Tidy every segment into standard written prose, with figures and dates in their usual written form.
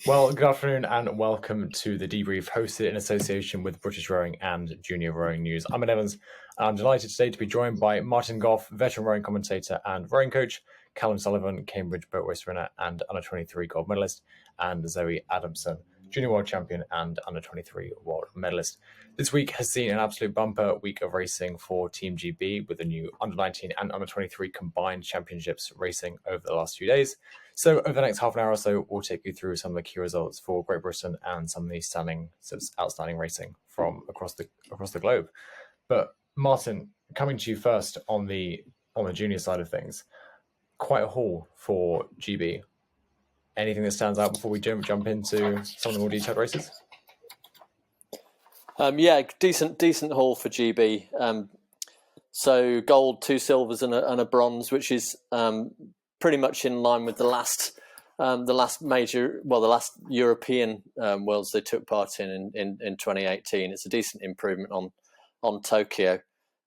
Well, good afternoon and welcome to the Debrief, hosted in association with British Rowing and Junior Rowing News. I'm Ed Evans, and I'm delighted today to be joined by Martin Goff, veteran rowing commentator and rowing coach, Callum Sullivan, Cambridge boat race winner and Under-23 gold medalist, and Zoe Adamson, Junior World Champion and Under-23 World Medalist. This week has seen an absolute bumper week of racing for Team GB, with the new Under-19 and Under-23 combined championships racing over the last few days. So over the next half an hour or so, we'll take you through some of the key results for Great Britain and some of the outstanding racing from across the globe. But Martin, coming to you first on the junior side of things, quite a haul for GB. Anything that stands out before we jump into some of the more detailed races? Decent haul for GB. So gold, 2 silvers and a bronze, which is pretty much in line with the last European Worlds they took part in 2018. It's a decent improvement on Tokyo,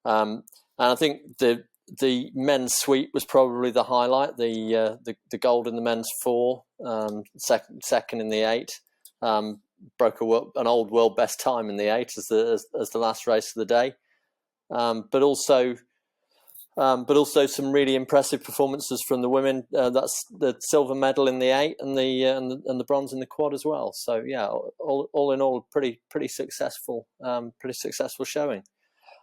and I think the men's sweep was probably the highlight. The gold in the men's 4, second in the 8, broke an old world best time in the 8 as the last race of the day, but also some really impressive performances from the women. That's the silver medal in the 8 and the bronze in the quad as well. So yeah, all in all, pretty successful showing.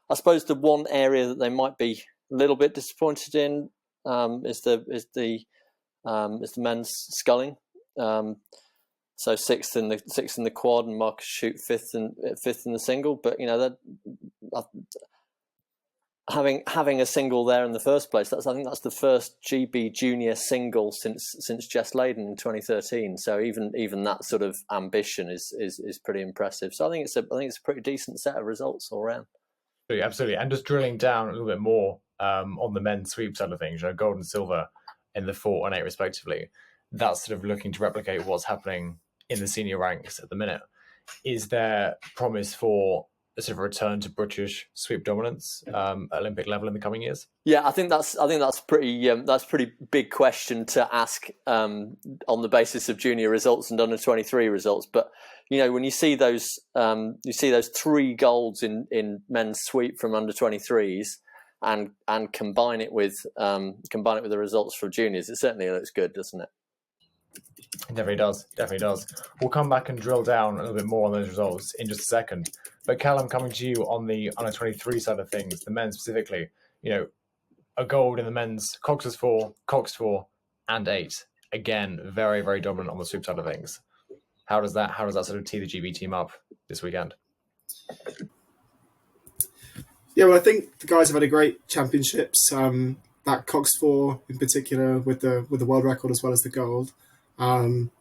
I suppose the one area that they might be a little bit disappointed in is the men's sculling. So sixth in the quad, and Marcus Shute fifth in the single. But having a single there in the first place, I think that's the first GB junior single since Jess Layden in 2013. So even that sort of ambition is pretty impressive. So I think it's a pretty decent set of results all around. Absolutely. And just drilling down a little bit more on the men's sweep side of things, gold and silver in the 4 and 8 respectively. That's sort of looking to replicate what's happening in the senior ranks at the minute. Is there promise for a sort of return to British sweep dominance at Olympic level in the coming years? Yeah, I think that's pretty big question to ask on the basis of junior results and Under-23 results. But when you see those 3 golds in men's sweep from Under-23s and combine it with the results from juniors, it certainly looks good, doesn't it? It definitely does. We'll come back and drill down a little bit more on those results in just a second. But Callum, coming to you on the Under-23 side of things, the men specifically, a gold in the men's coxed 4, and 8. Again, very, very dominant on the sweep side of things. How does that sort of tee the GB team up this weekend? Yeah, well, I think the guys have had a great championships. That coxed 4 in particular with the world record as well as the gold. And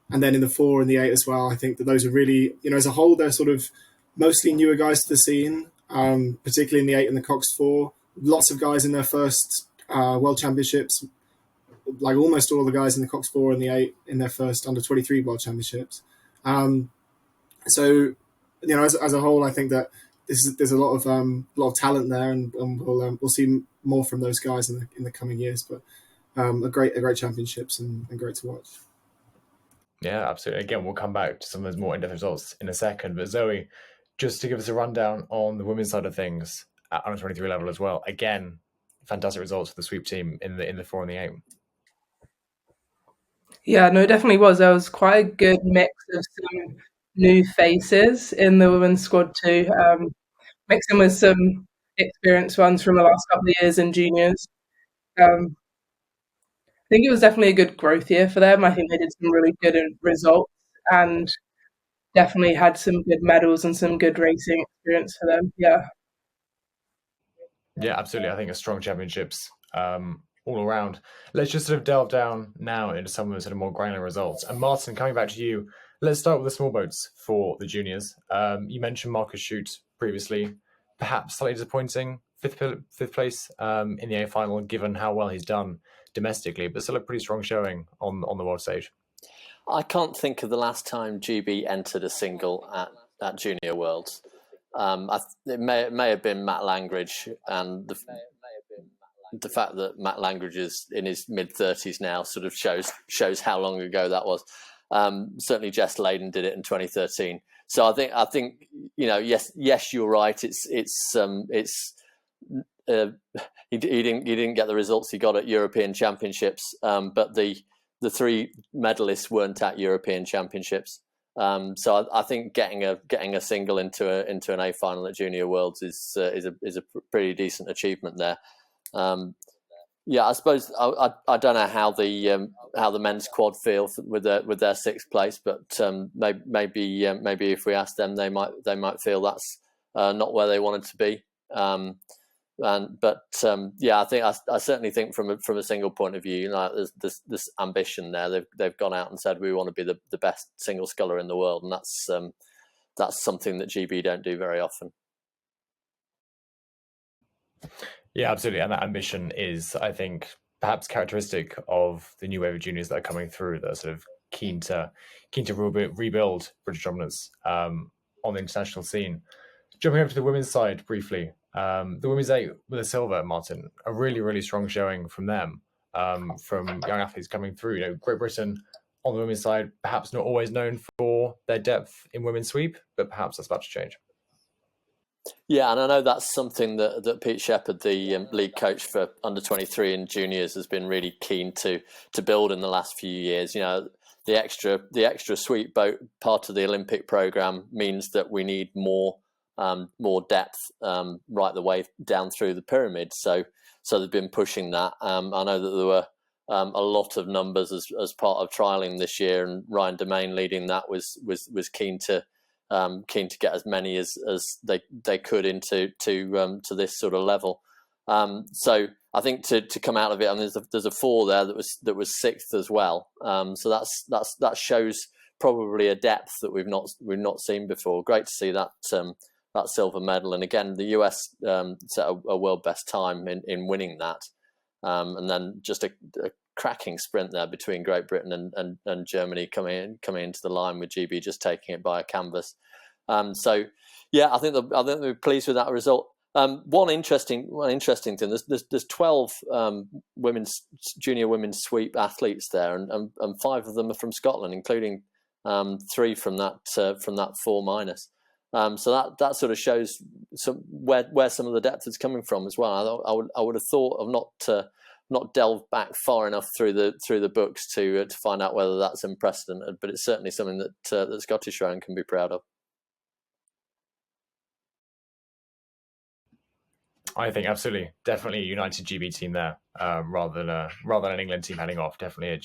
then in the 4 and the 8 as well, I think that those are really, as a whole, they're sort of mostly newer guys to the scene, particularly in the 8 and the coxed 4. Lots of guys in their first World Championships, like almost all the guys in the coxed 4 and the 8 in their first Under-23 World Championships. So, as a whole, I think that there's a lot of talent there, and we'll see more from those guys in the coming years. But a great championships and great to watch. Yeah, absolutely. Again, we'll come back to some of those more in-depth results in a second. But Zoe, just to give us a rundown on the women's side of things at Under-23 level as well. Again, fantastic results for the sweep team in the 4 and the 8. Yeah, no, it definitely was. There was quite a good mix of some new faces in the women's squad too, mixing with some experienced ones from the last couple of years in juniors. I think it was definitely a good growth year for them. I think they did some really good results and definitely had some good medals and some good racing experience for them. Yeah. Yeah, absolutely. I think a strong championships all around. Let's just sort of delve down now into some of the sort of more granular results. And Martin, coming back to you, let's start with the small boats for the juniors. You mentioned Marcus Shute previously, perhaps slightly disappointing, fifth place in the A final, given how well he's done domestically, but still a pretty strong showing on the world stage. I can't think of the last time GB entered a single at Junior Worlds. It may have been Matt Langridge, and the fact that Matt Langridge is in his mid-30s now sort of shows how long ago that was. Certainly, Jess Layden did it in 2013. So I think yes, you're right. He didn't get the results he got at European Championships, but the three medalists weren't at European Championships. So I think getting a single into an A final at Junior Worlds is a pretty decent achievement there. I suppose I don't know how the men's quad feel with their sixth place, but maybe if we ask them, they might feel that's not where they wanted to be. I certainly think from a single point of view, there's this ambition there. They've gone out and said we want to be the best single sculler in the world, and that's something that GB don't do very often. Yeah, absolutely, and that ambition is, I think, perhaps characteristic of the new wave of juniors that are coming through, that are sort of keen to rebuild British dominance on the international scene. Jumping over to the women's side briefly, the women's 8 with a silver, Martin, a really, really strong showing from them, from young athletes coming through. Great Britain on the women's side, perhaps not always known for their depth in women's sweep, but perhaps that's about to change. Yeah, and I know that's something that Pete Shepherd, the league coach for under-23 and juniors, has been really keen to build in the last few years. The extra sweep boat part of the Olympic program means that we need more depth right the way down through the pyramid. So they've been pushing that. I know that there were a lot of numbers as part of trialing this year, and Ryan Domain leading that was keen to get as many as they could into to this sort of level. So I think to come out of it, and there's a 4 there that was sixth as well. So that shows probably a depth that we've not seen before. Great to see that silver medal, and again the US set a world best time in winning that, and then just a cracking sprint there between Great Britain and Germany coming into the line, with GB just taking it by a canvas. So yeah, I think we're pleased with that result. One interesting thing, there's 12 junior women's sweep athletes there, and 5 of them are from Scotland, including 3 from that 4 minus. So that sort of shows where some of the depth is coming from as well. I would have thought of not delved back far enough through the books to find out whether that's unprecedented, but it's certainly something that Scottish rowing can be proud of. I think absolutely, definitely a united GB team there, rather than an England team heading off. Definitely a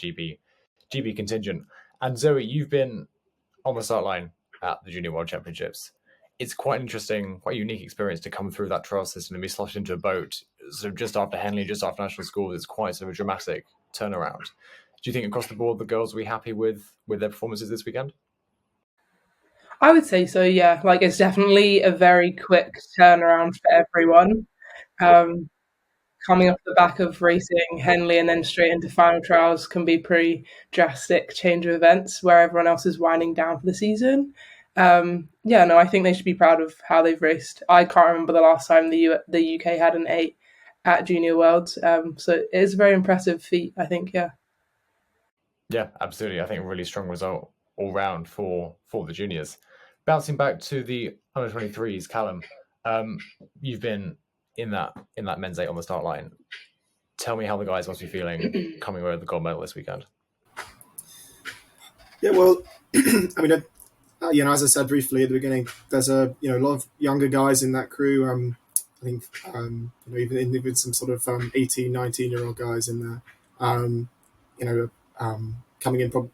GB contingent. And Zoe, you've been on the start line at the Junior World Championships. It's quite an interesting, quite a unique experience to come through that trial system and be slotted into a boat sort of just after Henley, just after national schools. It's quite sort of a dramatic turnaround. Do you think across the board the girls will be happy with their performances this weekend? I would say so, yeah. It's definitely a very quick turnaround for everyone. Coming off the back of racing Henley and then straight into final trials can be pretty drastic change of events where everyone else is winding down for the season. I think they should be proud of how they've raced. I can't remember the last time the UK had an 8 at Junior Worlds. So it is a very impressive feat, I think, yeah. Yeah, absolutely. I think a really strong result all round for the juniors. Bouncing back to the under-23s, Callum, you've been in that men's 8 on the start line. Tell me how the guys must be feeling coming away with the gold medal this weekend. Yeah, well, I mean, as I said briefly at the beginning, there's a lot of younger guys in that crew. I think even some sort of 18, 19-year-old guys in there. Coming in for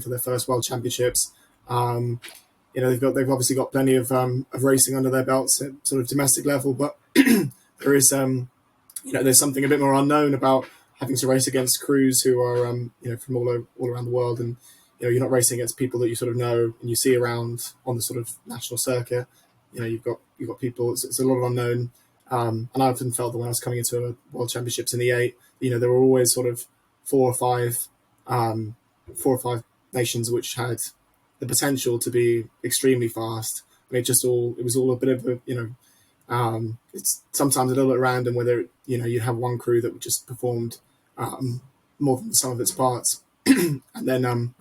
their first World Championships. They've obviously got plenty of racing under their belts at sort of domestic level, but there is there's something a bit more unknown about having to race against crews who are from all around the world, and you're not racing against people that you sort of know and you see around on the sort of national circuit. You've got people. It's a lot of unknown, and I often felt that when I was coming into a World Championships in the 8, there were always sort of 4 or 5 nations which had the potential to be extremely fast. And it was all a bit of it's sometimes a little bit random whether you have one crew that just performed more than the sum of its parts, and then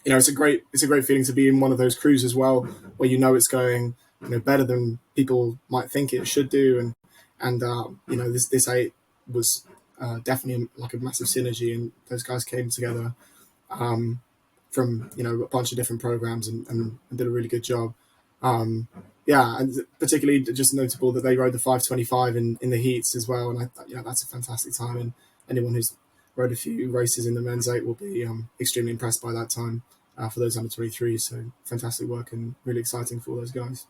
it's a great feeling to be in one of those crews as well, where it's going better than people might think it should do, and this eight was definitely like a massive synergy, and those guys came together from a bunch of different programs and did a really good job. And particularly just notable that they rode the 5:25 in the heats as well, and that's a fantastic time. And anyone who's rode a few races in the men's eight will be extremely impressed by that time for those under 23. So fantastic work and really exciting for all those guys.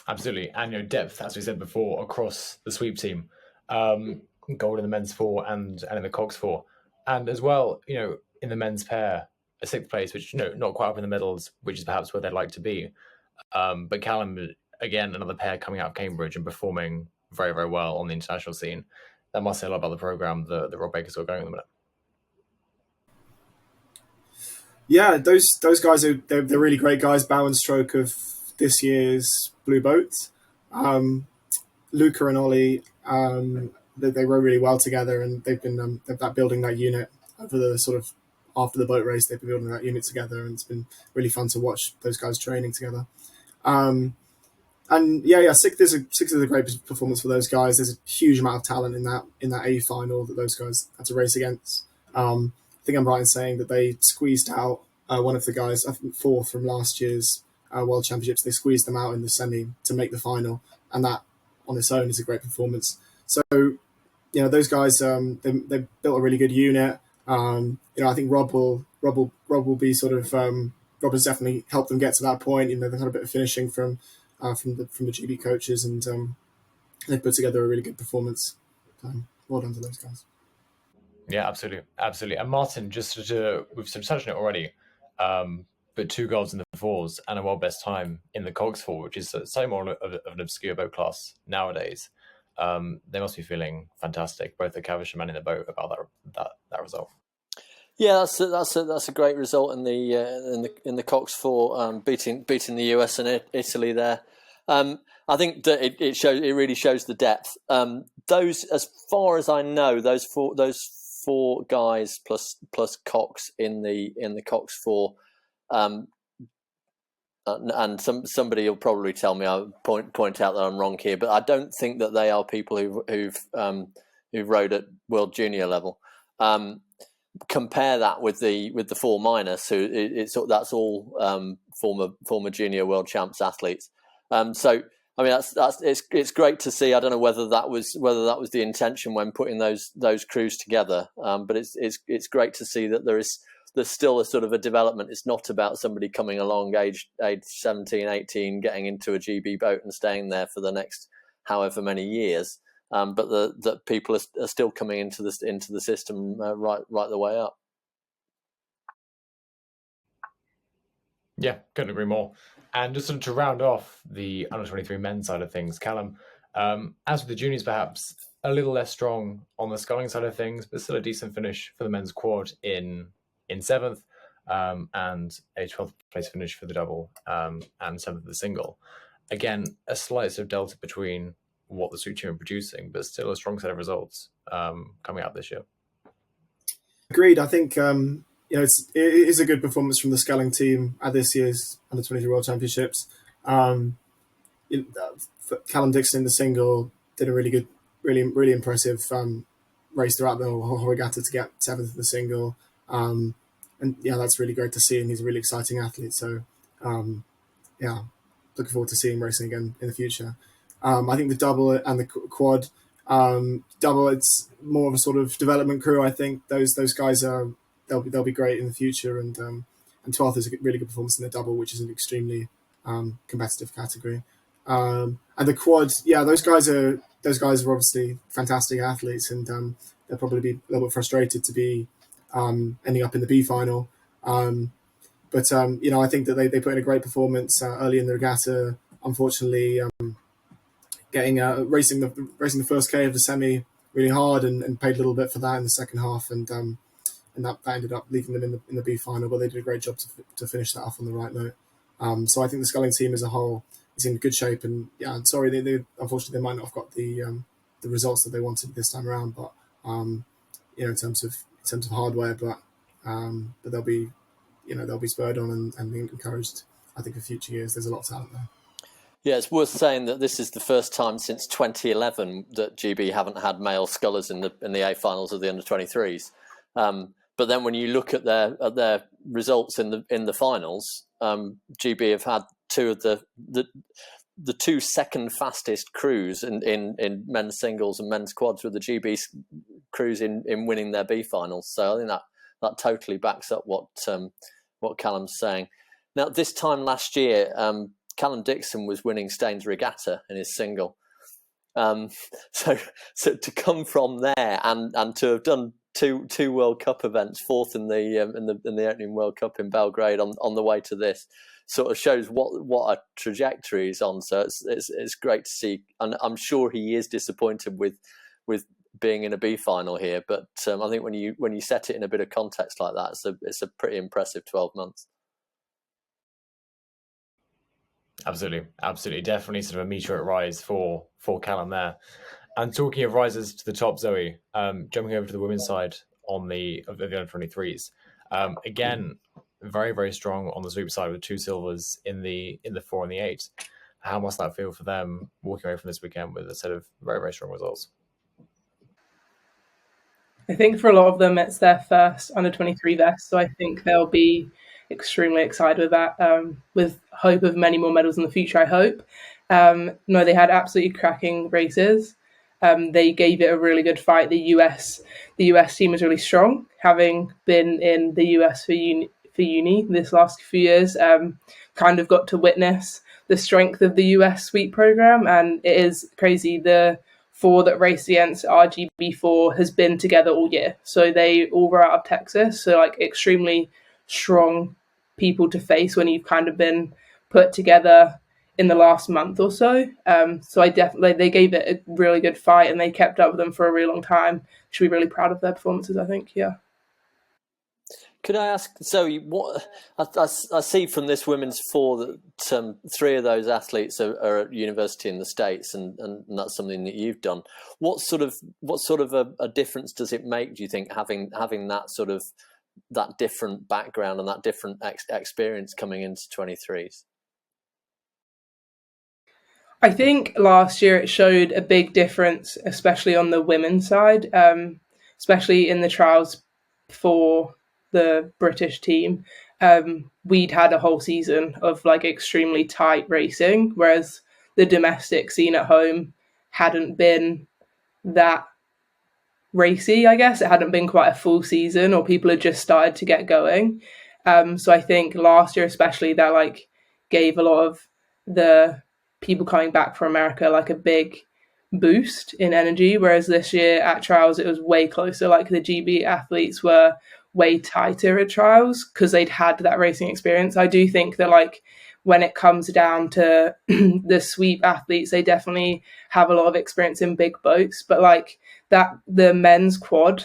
Absolutely, and depth, as we said before, across the sweep team. Gold in the men's four and in the coxed four, and as well, in the men's pair, a sixth place, which not quite up in the medals, which is perhaps where they'd like to be. But Callum, again, another pair coming out of Cambridge and performing very, very well on the international scene. That must say a lot about the program that Rob Baker's got going at the minute. Yeah, those guys they're really great guys. Bow and stroke of this year's Blue Boat. Luca and Ollie, they row really well together, and they've been building that unit over the sort of after the boat race. They've been building that unit together, and it's been really fun to watch those guys training together. And sixth is a great performance for those guys. There's a huge amount of talent in that A final that those guys had to race against. I think I'm right in saying that they squeezed out one of the guys, I think fourth from last year's World Championships. They squeezed them out in the semi to make the final, and that on its own is a great performance. So those guys they built a really good unit. I think Rob will be sort of Rob has definitely helped them get to that point. They've had a bit of finishing from the GB coaches, and they've put together a really good performance. Well done to those guys. Yeah, absolutely. And Martin, just we've sort of touched on it already, but 2 golds in the fours and a world best time in the coxed four, which is so more of an obscure boat class nowadays. They must be feeling fantastic, both the Caversham and in the boat, about that result. Yeah, that's a great result in the coxed four, beating the US and Italy there. I think that it really shows the depth. Those, as far as I know, those four guys plus Cox in the coxed four, and somebody will probably tell me, I'll point out that I'm wrong here, but I don't think that they are people who've rowed at World Junior level. Compare that with the four minors, who that's all former junior world champs athletes. So I mean it's great to see. I don't know whether that was the intention when putting those crews together, but it's great to see that there's still a sort of a development. It's not about somebody coming along age 17, 18, getting into a GB boat and staying there for the next however many years. But that people are still coming into the system right the way up. Yeah, couldn't agree more. And just to round off the under 23 men's side of things, Callum, as with the juniors, perhaps a little less strong on the sculling side of things, but still a decent finish for the men's quad in 7th, and a 12th place finish for the double, and 7th for the single. Again, a slight sort of delta between what the sweep team are producing, but still a strong set of results coming out this year. Agreed. I think it is a good performance from the Sculling team at this year's Under 23 World Championships. Callum Dixon in the single did a really good, really impressive race throughout the whole regatta to get 7th in the single. And that's really great to see, and he's a really exciting athlete. So looking forward to seeing him racing again in the future. I think the double and the quad, double, it's more of a sort of development crew. I think those guys they'll be great in the future, and 12th is a really good performance in the double, which is an extremely competitive category. And the quad, those guys are obviously fantastic athletes, and they'll probably be a little bit frustrated to be ending up in the B final. But I think that they put in a great performance early in the regatta. Unfortunately, getting racing the first K of the semi really hard, and paid a little bit for that in the second half, and that ended up leaving them in the B final. But they did a great job to finish that off on the right note. So I think the Sculling team as a whole is in good shape, and sorry, they unfortunately they might not have got the results that they wanted this time around, but in terms of hardware, but but they'll be spurred on and encouraged. I think for future years, there's a lot of talent there. Yeah, it's worth saying that this is the first time since 2011 that GB haven't had male scullers in the A finals of the under-23s. But then when you look at their results in the finals, GB have had two of the two second fastest crews in men's singles and men's quads, with the GB crews in winning their B finals. So I think that totally backs up what Callum's saying. Now, this time last year, Callum Dixon was winning Staines Regatta in his single. So to come from there and to have done two World Cup events, fourth in the opening World Cup in Belgrade on the way to this, sort of shows what a trajectory he's on. So it's great to see, and I'm sure he is disappointed with being in a B final here. But I think when you set it in a bit of context like that, it's a pretty impressive 12 months. Absolutely, definitely sort of a meteoric rise for Callum there. And talking of rises to the top, Zoe, jumping over to the women's side of the under-23s, again, very, very strong on the sweep side with 2 silvers in the 4 and the 8. How must that feel for them walking away from this weekend with a set of very, very strong results? I think for a lot of them, it's their first under-23 vest, so I think they'll be extremely excited with that, with hope of many more medals in the future, I hope. No, they had absolutely cracking races. They gave it a really good fight. The US team was really strong, having been in the US for uni this last few years. Kind of got to witness the strength of the US sweep program, and it is crazy. The 4 that raced against RGB4 has been together all year, so they all were out of Texas. So like extremely strong people to face when you've kind of been put together in the last month or so. So they gave it a really good fight, and they kept up with them for a really long time. Should be really proud of their performances, I think. Yeah. Could I ask Zoe, what I see from this women's 4 that 3 of those athletes are at university in the States, and that's something that you've done. What sort of a difference does it make, do you think, having that sort of that different background and that different experience coming into 23s? I think last year it showed a big difference, especially on the women's side, especially in the trials for the British team. We'd had a whole season of like extremely tight racing, whereas the domestic scene at home hadn't been that racy, I guess. It hadn't been quite a full season, or people had just started to get going. So I think last year especially, that like gave a lot of the people coming back from America like a big boost in energy, whereas this year at trials it was way closer. Like the GB athletes were way tighter at trials because they'd had that racing experience. I do think that like when it comes down to the sweep athletes, they definitely have a lot of experience in big boats, but like that the men's quad,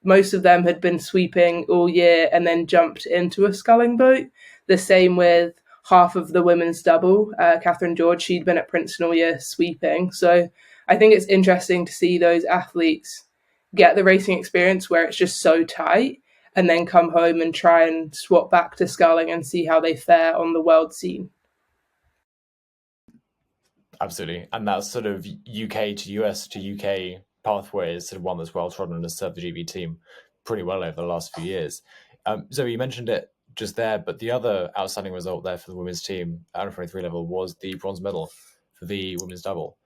most of them had been sweeping all year and then jumped into a sculling boat. The same with half of the women's double. Catherine George, she'd been at Princeton all year sweeping. So I think it's interesting to see those athletes get the racing experience where it's just so tight, and then come home and try and swap back to sculling and see how they fare on the world scene. Absolutely. And that sort of UK to US to UK pathway is sort of one that's well trodden and has served the GB team pretty well over the last few years. Zoe, you mentioned it just there, but the other outstanding result there for the women's team at under 23 level was the bronze medal for the women's double.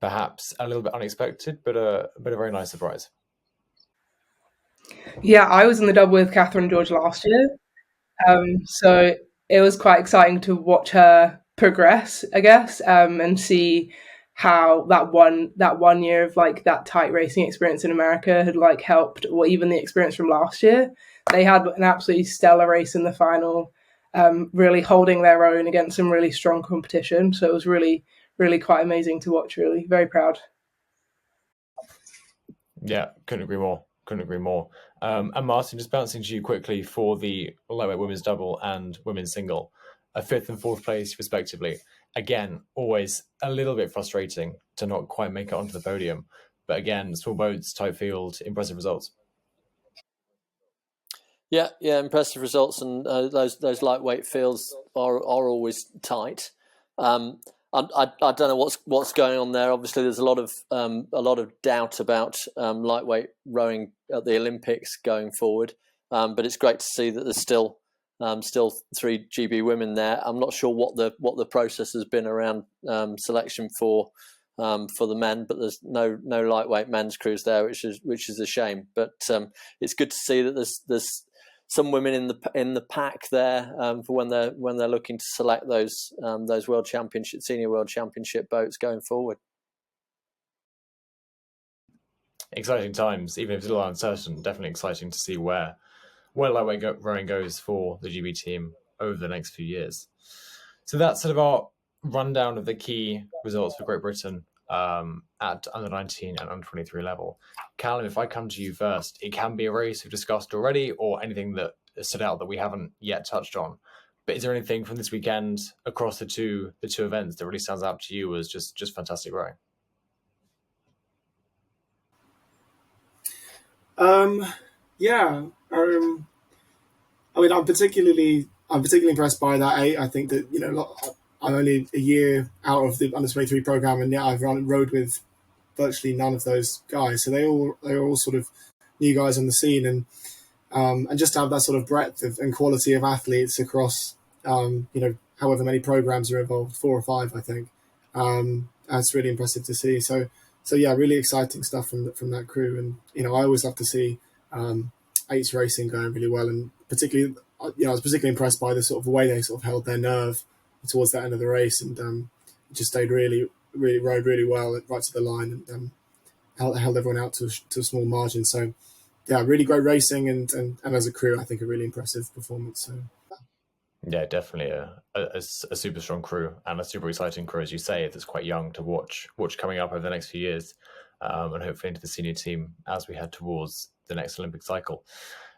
Perhaps a little bit unexpected, but a very nice surprise. Yeah, I was in the double with Catherine George last year. So it was quite exciting to watch her progress, I guess, and see how that one year of like that tight racing experience in America had like helped, or even the experience from last year. They had an absolutely stellar race in the final, really holding their own against some really strong competition. So it was really, really quite amazing to watch. Really, very proud. Yeah, couldn't agree more. And Martin, just bouncing to you quickly for the lightweight women's double and women's single, a 5th and 4th place respectively. Again, always a little bit frustrating to not quite make it onto the podium. But again, small boats, tight field, impressive results. Yeah, impressive results, and those lightweight fields are always tight. I don't know what's going on there. Obviously, there's a lot of doubt about lightweight rowing at the Olympics going forward. But it's great to see that there's still 3 GB women there. I'm not sure what the process has been around selection for the men, but there's no lightweight men's crews there, which is a shame. But it's good to see that there's some women in the pack there for when they're looking to select those world championship, senior world championship boats going forward. Exciting times, even if it's a little uncertain. Definitely exciting to see where lightweight rowing goes for the GB team over the next few years. So that's sort of our rundown of the key results for Great Britain at under 19 and under 23 level. Callum, if I come to you first, it can be a race we've discussed already or anything that stood out that we haven't yet touched on. But is there anything from this weekend across the two events that really stands out to you as just fantastic rowing? Yeah. I mean, I'm particularly impressed by that 8. I think that I'm only a year out of the under 23 program, and yeah, I've rowed with virtually none of those guys. So they are all sort of new guys on the scene, and just to have that sort of breadth and quality of athletes across however many programs are involved, 4 or 5, I think. That's really impressive to see. So yeah, really exciting stuff from that crew, and I always love to see 8's racing going really well, and particularly I was particularly impressed by the sort of way they sort of held their nerve towards that end of the race, and just stayed really rode really well right to the line, and held everyone out to a small margin. So yeah, really great racing, and as a crew, I think a really impressive performance. So yeah, definitely a super strong crew and a super exciting crew, as you say, that's quite young to watch coming up over the next few years, and hopefully into the senior team as we head towards the next Olympic cycle.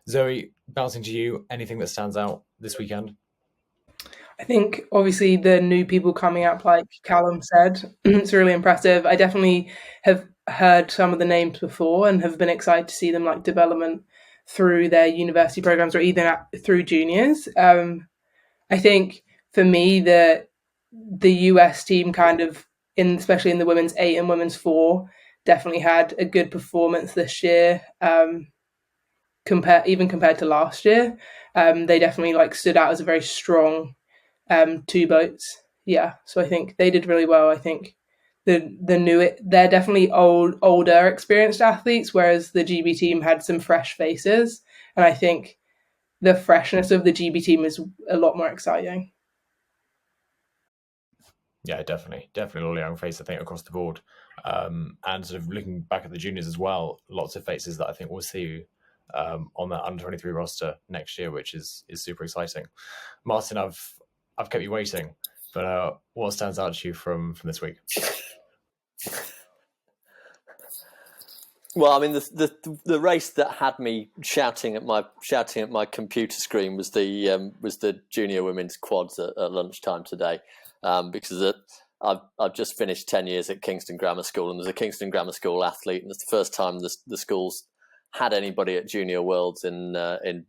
Zoe, bouncing to you, anything that stands out this weekend? I think obviously the new people coming up, like Callum said, it's really impressive. I definitely have heard some of the names before and have been excited to see them like development through their university programs or even through juniors. I think for me the US team kind of especially in the women's 8 and women's 4 definitely had a good performance this year. Compared to last year, they definitely like stood out as a very strong 2 boats. Yeah, so I think they did really well. I think they're definitely older, experienced athletes, whereas the GB team had some fresh faces, and I think the freshness of the GB team is a lot more exciting. Yeah, definitely a lot of young faces, I think, across the board. And sort of looking back at the juniors as well, lots of faces that I think we'll see on that under 23 roster next year, which is super exciting. Martin, I've kept you waiting, but what stands out to you from this week? Well, I mean, the race that had me shouting at my computer screen was the junior women's quads at lunchtime today, because I've just finished 10 years at Kingston Grammar School, and there's a Kingston Grammar School athlete, and it's the first time the school's had anybody at Junior Worlds in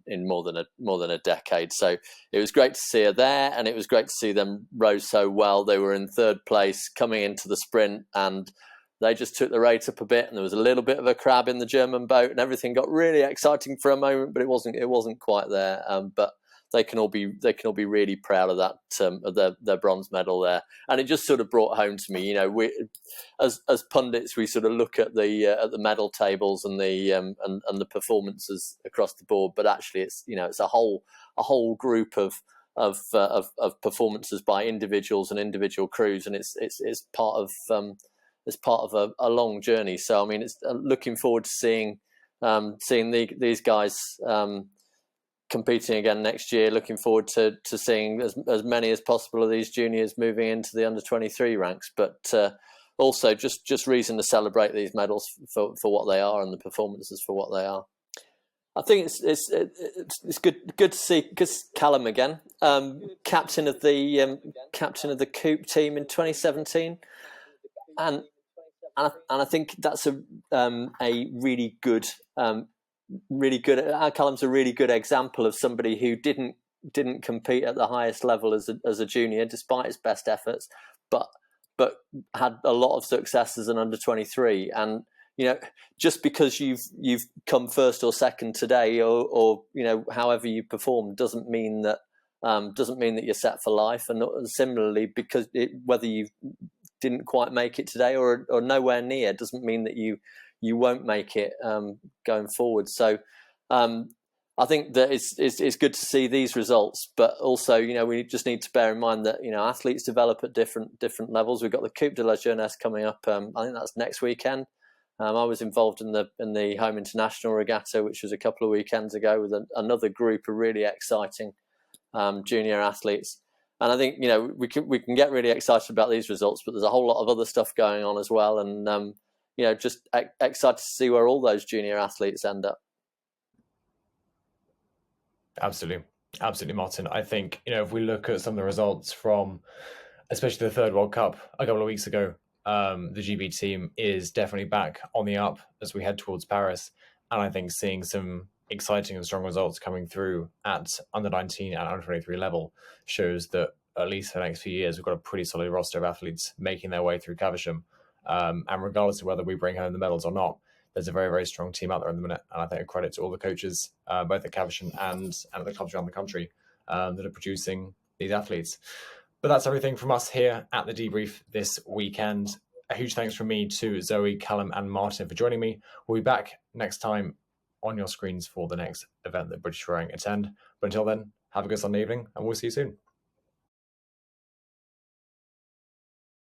more than a decade. So it was great to see her there, and it was great to see them row so well. They were in 3rd place coming into the sprint, and they just took the rate up a bit, and there was a little bit of a crab in the German boat, and everything got really exciting for a moment, but it wasn't quite there. But they can all be really proud of that, of their bronze medal there, and it just sort of brought home to me, we as pundits, we sort of look at the medal tables and the performances across the board, but actually it's a whole group of performances by individuals and individual crews, and it's part of a long journey. So I mean, it's looking forward to seeing these guys competing again next year. Looking forward to seeing as many as possible of these juniors moving into the under 23 ranks, but also just reason to celebrate these medals for what they are and the performances for what they are. I think it's good to see Callum again, captain of the Coupe team in 2017, and I think that's a really good really good. Callum's a really good example of somebody who didn't compete at the highest level as a junior, despite his best efforts, but had a lot of success as an under-23. And just because you've come first or second today, or however you perform, doesn't mean that you're set for life. And similarly, because whether you didn't quite make it today or nowhere near, doesn't mean that you won't make it going forward. So I think that it's good to see these results, but also we just need to bear in mind that athletes develop at different levels. We've got the Coupe de la Jeunesse coming up. I think that's next weekend. I was involved in the Home International Regatta, which was a couple of weekends ago, with another group of really exciting junior athletes. And I think we can get really excited about these results, but there's a whole lot of other stuff going on as well. And just excited to see where all those junior athletes end up. Absolutely, Martin. I think if we look at some of the results from, especially the third World Cup a couple of weeks ago, the GB team is definitely back on the up as we head towards Paris. And I think seeing some exciting and strong results coming through at under-19 and under-23 level shows that at least for the next few years, we've got a pretty solid roster of athletes making their way through Caversham. And regardless of whether we bring home the medals or not, there's a very, very strong team out there in the minute. And I think a credit to all the coaches, both at Caversham and at the clubs around the country, that are producing these athletes. But that's everything from us here at the Debrief this weekend. A huge thanks from me to Zoe, Callum and Martin for joining me. We'll be back next time on your screens for the next event that British Rowing attend. But until then, have a good Sunday evening and we'll see you soon.